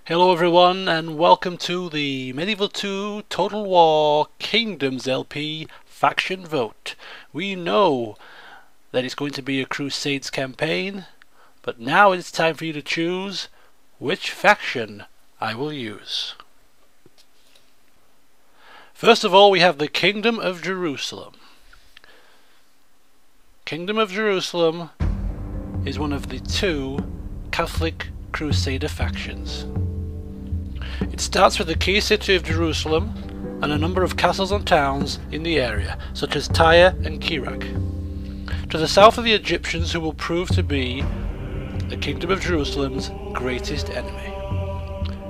Hello everyone and welcome to the Medieval 2 Total War Kingdoms LP faction vote. We know that it's going to be a Crusades campaign, but now it's time for you to choose which faction I will use. First of all, we have the Kingdom of Jerusalem. Kingdom of Jerusalem is one of the two Catholic Crusader factions. It starts with the key city of Jerusalem and a number of castles and towns in the area, such as Tyre and Kerak. To the south are the Egyptians, who will prove to be the Kingdom of Jerusalem's greatest enemy.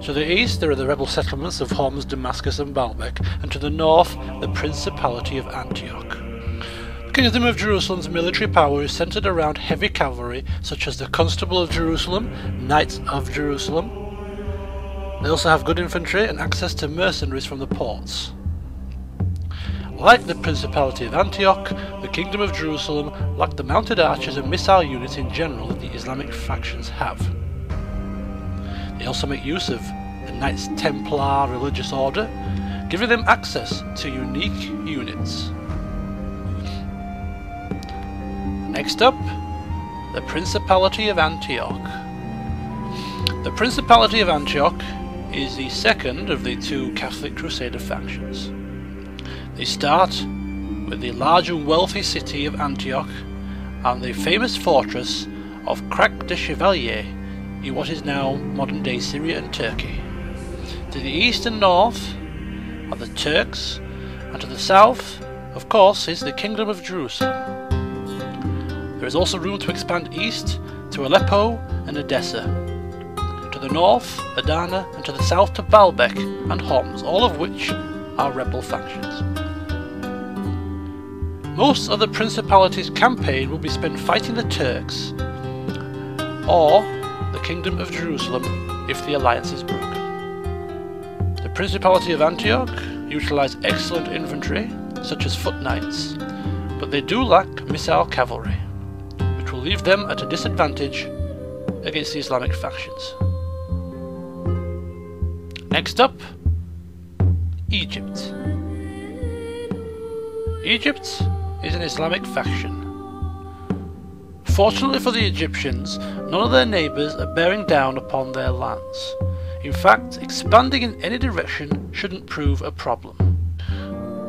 To the east there are the rebel settlements of Homs, Damascus and Baalbek, and to the north the Principality of Antioch. The Kingdom of Jerusalem's military power is centered around heavy cavalry such as the Constable of Jerusalem, Knights of Jerusalem. They also have good infantry and access to mercenaries from the ports. Like the Principality of Antioch, the Kingdom of Jerusalem lacked the mounted archers and missile units in general that the Islamic factions have. They also make use of the Knights Templar religious order, giving them access to unique units. Next up, the Principality of Antioch. The Principality of Antioch is the second of the two Catholic Crusader factions. They start with the large and wealthy city of Antioch and the famous fortress of Crac de Chevalier in what is now modern-day Syria and Turkey. To the east and north are the Turks, and to the south, of course, is the Kingdom of Jerusalem. There is also room to expand east to Aleppo and Edessa. To the north, Adana, and to the south to Baalbek and Homs, all of which are rebel factions. Most of the Principality's campaign will be spent fighting the Turks, or the Kingdom of Jerusalem if the alliance is broken. The Principality of Antioch utilize excellent infantry, such as foot knights, but they do lack missile cavalry, which will leave them at a disadvantage against the Islamic factions. Next up, Egypt. Egypt is an Islamic faction. Fortunately for the Egyptians, none of their neighbours are bearing down upon their lands. In fact, expanding in any direction shouldn't prove a problem.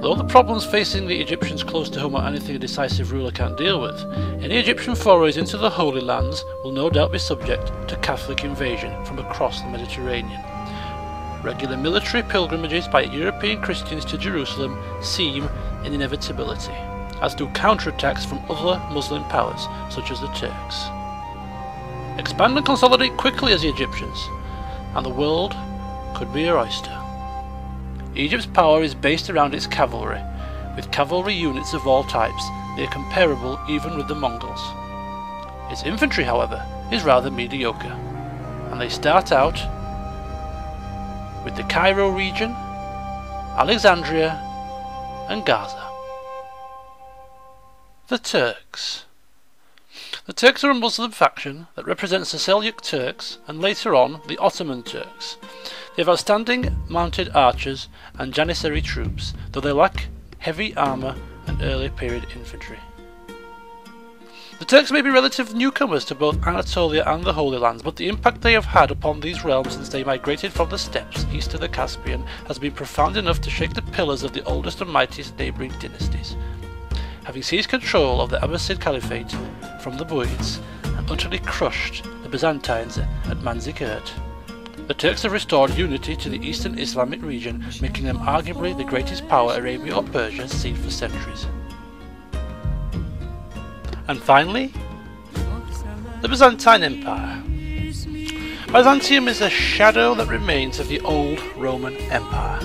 Though the problems facing the Egyptians close to home are anything a decisive ruler can't deal with, any Egyptian forays into the Holy Lands will no doubt be subject to Catholic invasion from across the Mediterranean. Regular military pilgrimages by European Christians to Jerusalem seem an inevitability, as do counterattacks from other Muslim powers, such as the Turks. Expand and consolidate quickly as the Egyptians, and the world could be your oyster. Egypt's power is based around its cavalry. With cavalry units of all types, they are comparable even with the Mongols. Its infantry, however, is rather mediocre, and they start out with the Cairo region, Alexandria, and Gaza. The Turks. The Turks are a Muslim faction that represents the Seljuk Turks and later on the Ottoman Turks. They have outstanding mounted archers and Janissary troops, though they lack heavy armour and early period infantry. The Turks may be relative newcomers to both Anatolia and the Holy Lands, but the impact they have had upon these realms since they migrated from the steppes east of the Caspian has been profound enough to shake the pillars of the oldest and mightiest neighbouring dynasties. Having seized control of the Abbasid Caliphate from the Buyids and utterly crushed the Byzantines at Manzikert, the Turks have restored unity to the eastern Islamic region, making them arguably the greatest power Arabia or Persia has seen for centuries. And finally, the Byzantine Empire. Byzantium is a shadow that remains of the old Roman Empire.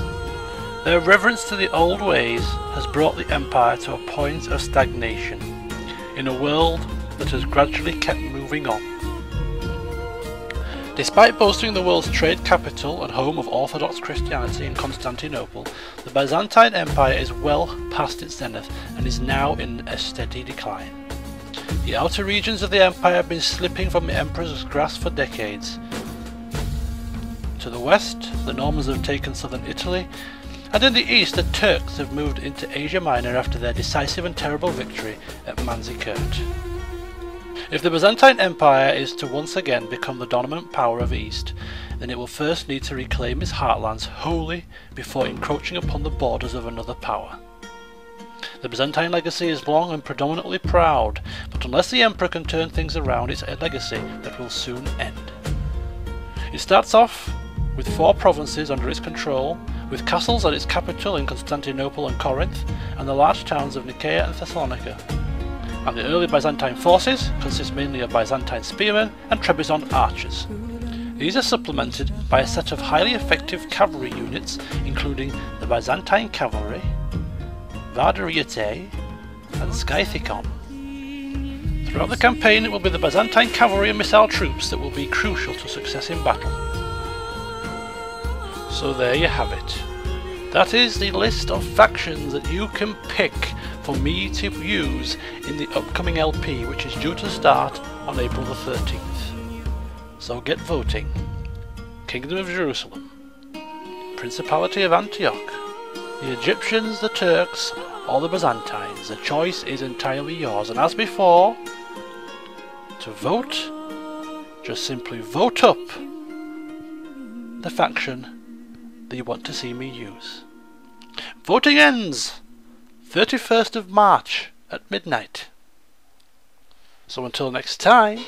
Their reverence to the old ways has brought the empire to a point of stagnation, in a world that has gradually kept moving on. Despite boasting the world's trade capital and home of Orthodox Christianity in Constantinople, the Byzantine Empire is well past its zenith and is now in a steady decline. The outer regions of the empire have been slipping from the emperor's grasp for decades. To the west, the Normans have taken southern Italy, and in the east the Turks have moved into Asia Minor after their decisive and terrible victory at Manzikert. If the Byzantine Empire is to once again become the dominant power of the East, then it will first need to reclaim its heartlands wholly before encroaching upon the borders of another power. The Byzantine legacy is long and predominantly proud, but unless the Emperor can turn things around, it's a legacy that will soon end. It starts off with 4 provinces under its control, with castles at its capital in Constantinople and Corinth, and the large towns of Nicaea and Thessalonica. And the early Byzantine forces consist mainly of Byzantine spearmen and Trebizond archers. These are supplemented by a set of highly effective cavalry units, including the Byzantine Cavalry, Vardariate, and Scythicon. Throughout the campaign, it will be the Byzantine cavalry and missile troops that will be crucial to success in battle. So there you have it. That is the list of factions that you can pick for me to use in the upcoming LP, which is due to start on April the 13th. So get voting. Kingdom of Jerusalem, Principality of Antioch, the Egyptians, the Turks, or the Byzantines. The choice is entirely yours, and as before, to vote, just simply vote up the faction that you want to see me use. Voting ends 31st of March at midnight. So until next time,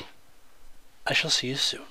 I shall see you soon.